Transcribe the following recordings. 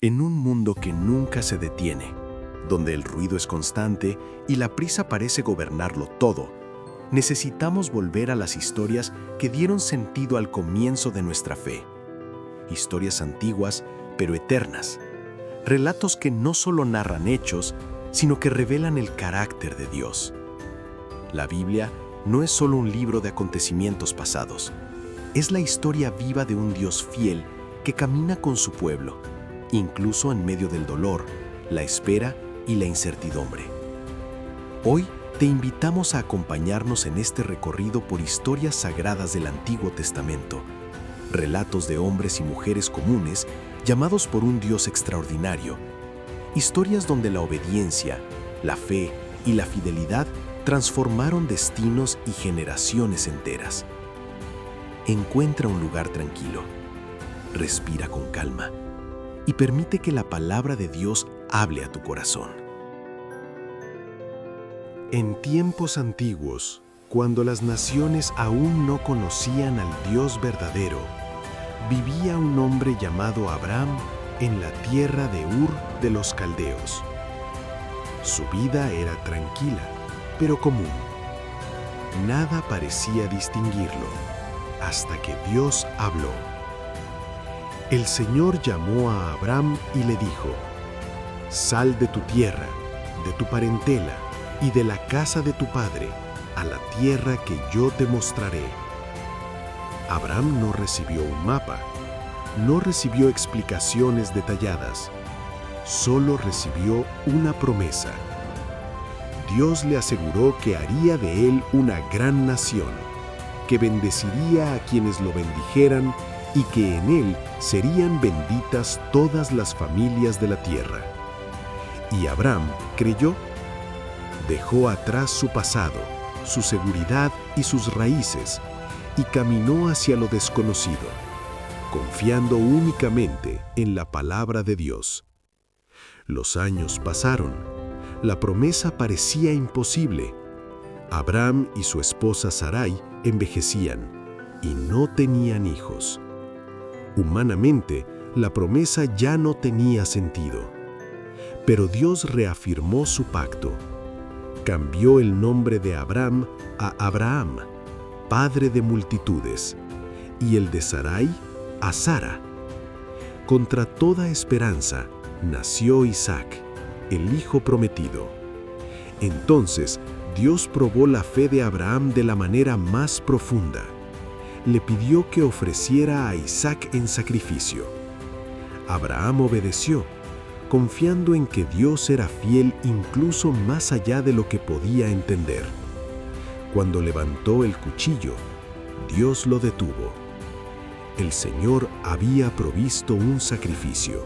En un mundo que nunca se detiene, donde el ruido es constante y la prisa parece gobernarlo todo, necesitamos volver a las historias que dieron sentido al comienzo de nuestra fe. Historias antiguas, pero eternas. Relatos que no solo narran hechos, sino que revelan el carácter de Dios. La Biblia no es solo un libro de acontecimientos pasados. Es la historia viva de un Dios fiel que camina con su pueblo, incluso en medio del dolor, la espera y la incertidumbre. Hoy te invitamos a acompañarnos en este recorrido por historias sagradas del Antiguo Testamento, relatos de hombres y mujeres comunes llamados por un Dios extraordinario, historias donde la obediencia, la fe y la fidelidad transformaron destinos y generaciones enteras. Encuentra un lugar tranquilo, respira con calma y permite que la palabra de Dios hable a tu corazón. En tiempos antiguos, cuando las naciones aún no conocían al Dios verdadero, vivía un hombre llamado Abraham en la tierra de Ur de los Caldeos. Su vida era tranquila, pero común. Nada parecía distinguirlo, hasta que Dios habló. El Señor llamó a Abraham y le dijo: «Sal de tu tierra, de tu parentela y de la casa de tu padre, a la tierra que yo te mostraré». Abraham no recibió un mapa, no recibió explicaciones detalladas, solo recibió una promesa. Dios le aseguró que haría de él una gran nación, que bendeciría a quienes lo bendijeran y que en él serían benditas todas las familias de la tierra. Y Abraham creyó. Dejó atrás su pasado, su seguridad y sus raíces, y caminó hacia lo desconocido, confiando únicamente en la palabra de Dios. Los años pasaron. La promesa parecía imposible. Abraham y su esposa Sarai envejecían y no tenían hijos. Humanamente, la promesa ya no tenía sentido. Pero Dios reafirmó su pacto. Cambió el nombre de Abraham a Abraham, padre de multitudes, y el de Sarai a Sara. Contra toda esperanza, nació Isaac, el hijo prometido. Entonces, Dios probó la fe de Abraham de la manera más profunda. Le pidió que ofreciera a Isaac en sacrificio. Abraham obedeció, confiando en que Dios era fiel incluso más allá de lo que podía entender. Cuando levantó el cuchillo, Dios lo detuvo. El Señor había provisto un sacrificio.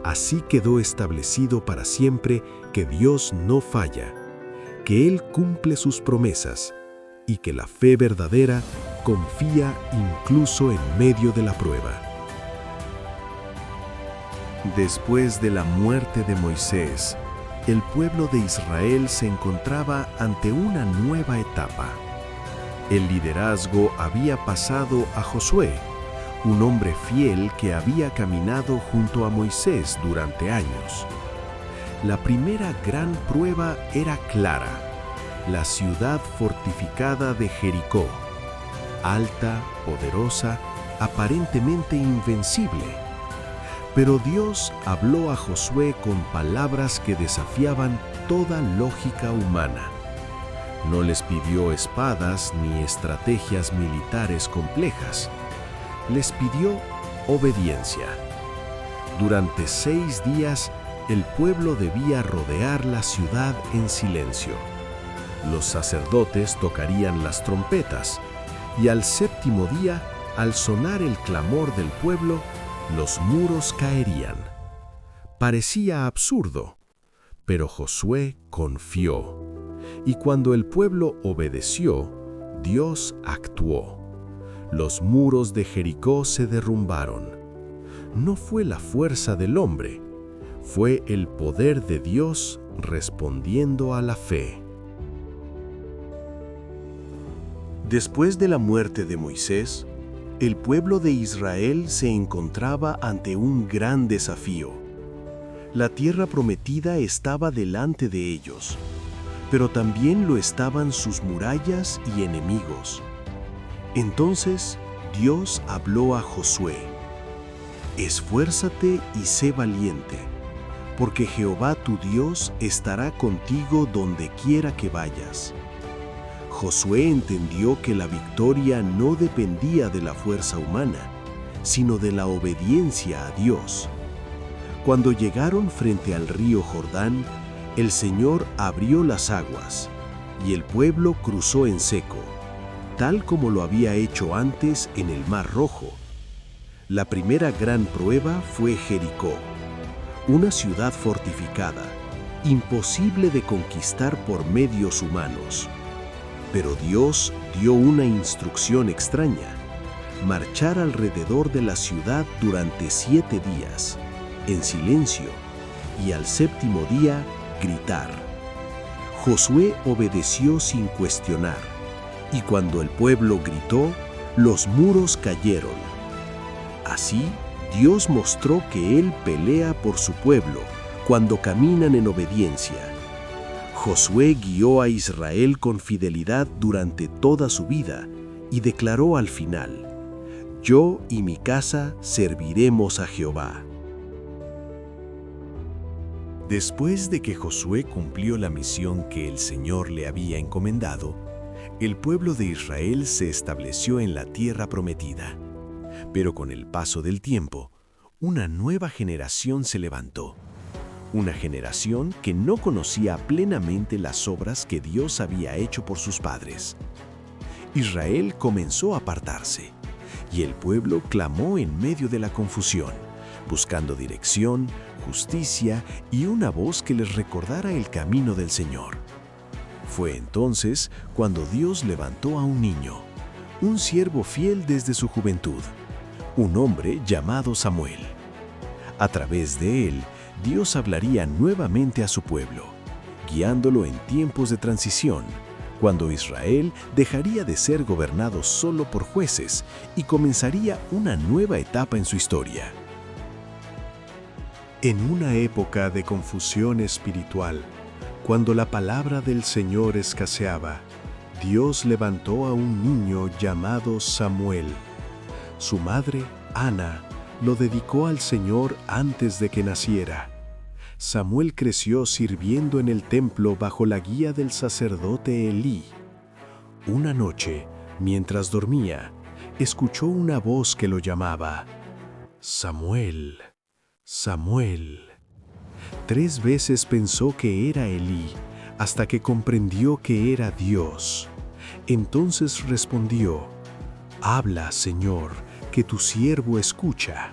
Así quedó establecido para siempre que Dios no falla, que Él cumple sus promesas y que la fe verdadera confía incluso en medio de la prueba. Después de la muerte de Moisés, el pueblo de Israel se encontraba ante una nueva etapa. El liderazgo había pasado a Josué, un hombre fiel que había caminado junto a Moisés durante años. La primera gran prueba era clara: la ciudad fortificada de Jericó, alta, poderosa, aparentemente invencible. Pero Dios habló a Josué con palabras que desafiaban toda lógica humana. No les pidió espadas ni estrategias militares complejas. Les pidió obediencia. Durante 6 días, el pueblo debía rodear la ciudad en silencio. Los sacerdotes tocarían las trompetas, y al 7º día, al sonar el clamor del pueblo, los muros caerían. Parecía absurdo, pero Josué confió. Y cuando el pueblo obedeció, Dios actuó. Los muros de Jericó se derrumbaron. No fue la fuerza del hombre, fue el poder de Dios respondiendo a la fe. Después de la muerte de Moisés, El pueblo de Israel se encontraba ante un gran desafío. La tierra prometida estaba delante de ellos, pero también lo estaban sus murallas y enemigos. Entonces Dios habló a Josué: «Esfuérzate y sé valiente, porque Jehová tu Dios estará contigo donde quiera que vayas». Josué entendió que la victoria no dependía de la fuerza humana, sino de la obediencia a Dios. Cuando llegaron frente al río Jordán, el Señor abrió las aguas, y el pueblo cruzó en seco, tal como lo había hecho antes en el Mar Rojo. La primera gran prueba fue Jericó, una ciudad fortificada, imposible de conquistar por medios humanos. Pero Dios dio una instrucción extraña: marchar alrededor de la ciudad durante 7 días, en silencio, y al séptimo día gritar. Josué obedeció sin cuestionar, y cuando el pueblo gritó, los muros cayeron. Así, Dios mostró que Él pelea por su pueblo cuando caminan en obediencia. Josué guió a Israel con fidelidad durante toda su vida y declaró al final: «Yo y mi casa serviremos a Jehová». Después de que Josué cumplió la misión que el Señor le había encomendado, el pueblo de Israel se estableció en la tierra prometida. Pero con el paso del tiempo, una nueva generación se levantó. Una generación que no conocía plenamente las obras que Dios había hecho por sus padres. Israel comenzó a apartarse, y el pueblo clamó en medio de la confusión, buscando dirección, justicia y una voz que les recordara el camino del Señor. Fue entonces cuando Dios levantó a un niño, un siervo fiel desde su juventud, un hombre llamado Samuel. A través de él, Dios hablaría nuevamente a su pueblo, guiándolo en tiempos de transición, cuando Israel dejaría de ser gobernado solo por jueces y comenzaría una nueva etapa en su historia. En una época de confusión espiritual, cuando la palabra del Señor escaseaba, Dios levantó a un niño llamado Samuel. Su madre, Ana, lo dedicó al Señor antes de que naciera. Samuel creció sirviendo en el templo bajo la guía del sacerdote Elí. Una noche, mientras dormía, escuchó una voz que lo llamaba: «Samuel, Samuel». 3 veces pensó que era Elí, hasta que comprendió que era Dios. Entonces respondió: «Habla, Señor, que tu siervo escucha».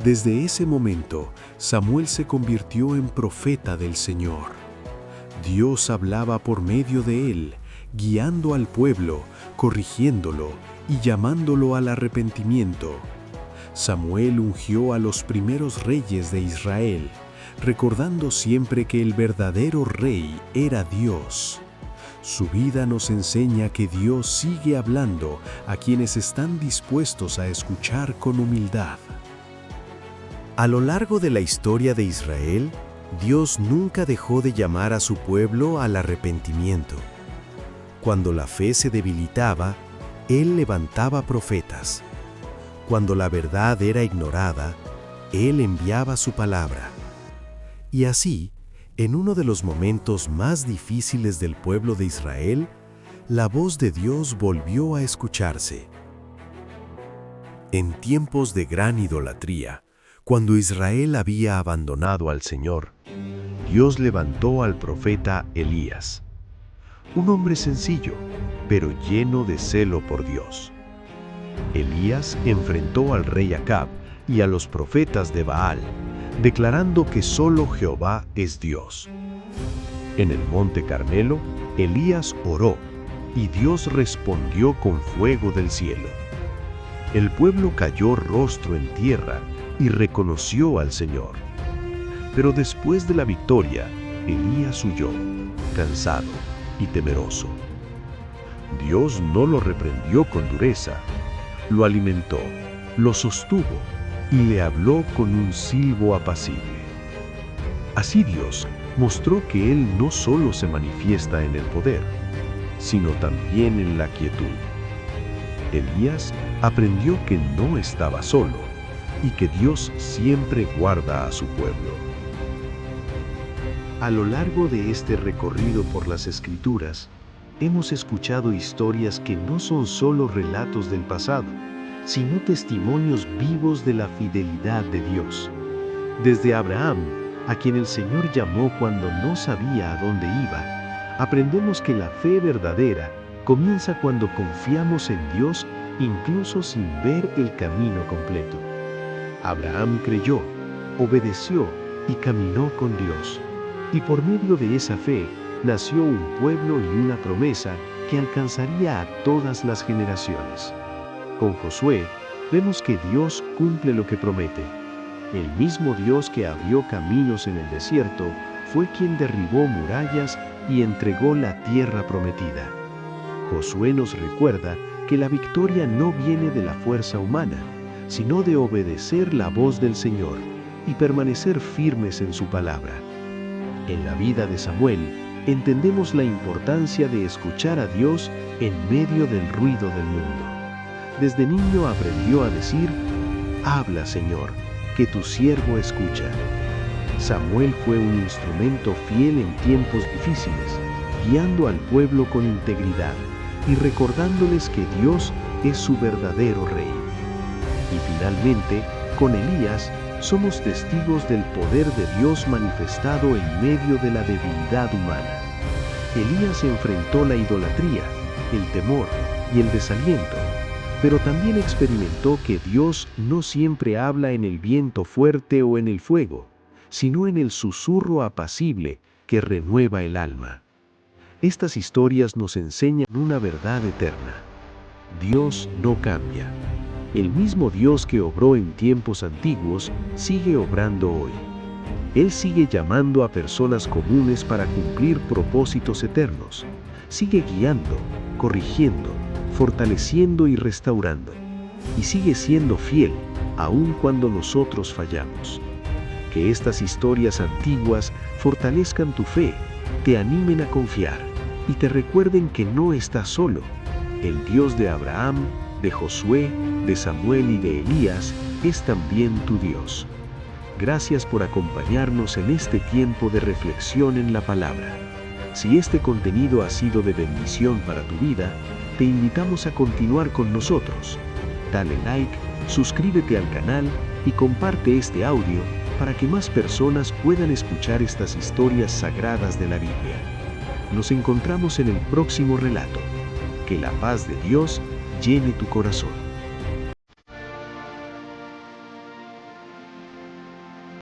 Desde ese momento, Samuel se convirtió en profeta del Señor. Dios hablaba por medio de él, guiando al pueblo, corrigiéndolo y llamándolo al arrepentimiento. Samuel ungió a los primeros reyes de Israel, recordando siempre que el verdadero rey era Dios. Su vida nos enseña que Dios sigue hablando a quienes están dispuestos a escuchar con humildad. A lo largo de la historia de Israel, Dios nunca dejó de llamar a su pueblo al arrepentimiento. Cuando la fe se debilitaba, Él levantaba profetas. Cuando la verdad era ignorada, Él enviaba su palabra. Y así, en uno de los momentos más difíciles del pueblo de Israel, la voz de Dios volvió a escucharse. En tiempos de gran idolatría, cuando Israel había abandonado al Señor, Dios levantó al profeta Elías, un hombre sencillo, pero lleno de celo por Dios. Elías enfrentó al rey Acab y a los profetas de Baal, declarando que solo Jehová es Dios. En el monte Carmelo, Elías oró, y Dios respondió con fuego del cielo. El pueblo cayó rostro en tierra y reconoció al Señor. Pero después de la victoria, Elías huyó, cansado y temeroso. Dios no lo reprendió con dureza, lo alimentó, lo sostuvo y le habló con un silbo apacible. Así Dios mostró que Él no solo se manifiesta en el poder, sino también en la quietud. Elías aprendió que no estaba solo y que Dios siempre guarda a su pueblo. A lo largo de este recorrido por las Escrituras, hemos escuchado historias que no son solo relatos del pasado, sino testimonios vivos de la fidelidad de Dios. Desde Abraham, a quien el Señor llamó cuando no sabía a dónde iba, aprendemos que la fe verdadera comienza cuando confiamos en Dios incluso sin ver el camino completo. Abraham creyó, obedeció y caminó con Dios. Y por medio de esa fe, nació un pueblo y una promesa que alcanzaría a todas las generaciones. Con Josué, vemos que Dios cumple lo que promete. El mismo Dios que abrió caminos en el desierto fue quien derribó murallas y entregó la tierra prometida. Josué nos recuerda que la victoria no viene de la fuerza humana, sino de obedecer la voz del Señor y permanecer firmes en su palabra. En la vida de Samuel, entendemos la importancia de escuchar a Dios en medio del ruido del mundo. Desde niño aprendió a decir: «Habla, Señor, que tu siervo escucha». Samuel fue un instrumento fiel en tiempos difíciles, guiando al pueblo con integridad y recordándoles que Dios es su verdadero rey. Y finalmente, con Elías, somos testigos del poder de Dios manifestado en medio de la debilidad humana. Elías enfrentó la idolatría, el temor y el desaliento, pero también experimentó que Dios no siempre habla en el viento fuerte o en el fuego, sino en el susurro apacible que renueva el alma. Estas historias nos enseñan una verdad eterna. Dios no cambia. El mismo Dios que obró en tiempos antiguos sigue obrando hoy. Él sigue llamando a personas comunes para cumplir propósitos eternos. Sigue guiando, corrigiendo, fortaleciendo y restaurando. Y sigue siendo fiel, aun cuando nosotros fallamos. Que estas historias antiguas fortalezcan tu fe, te animen a confiar y te recuerden que no estás solo. El Dios de Abraham, de Josué, de Samuel y de Elías es también tu Dios. Gracias por acompañarnos en este tiempo de reflexión en la palabra. Si este contenido ha sido de bendición para tu vida, te invitamos a continuar con nosotros. Dale like, suscríbete al canal y comparte este audio para que más personas puedan escuchar estas historias sagradas de la Biblia. Nos encontramos en el próximo relato. Que la paz de Dios llene tu corazón.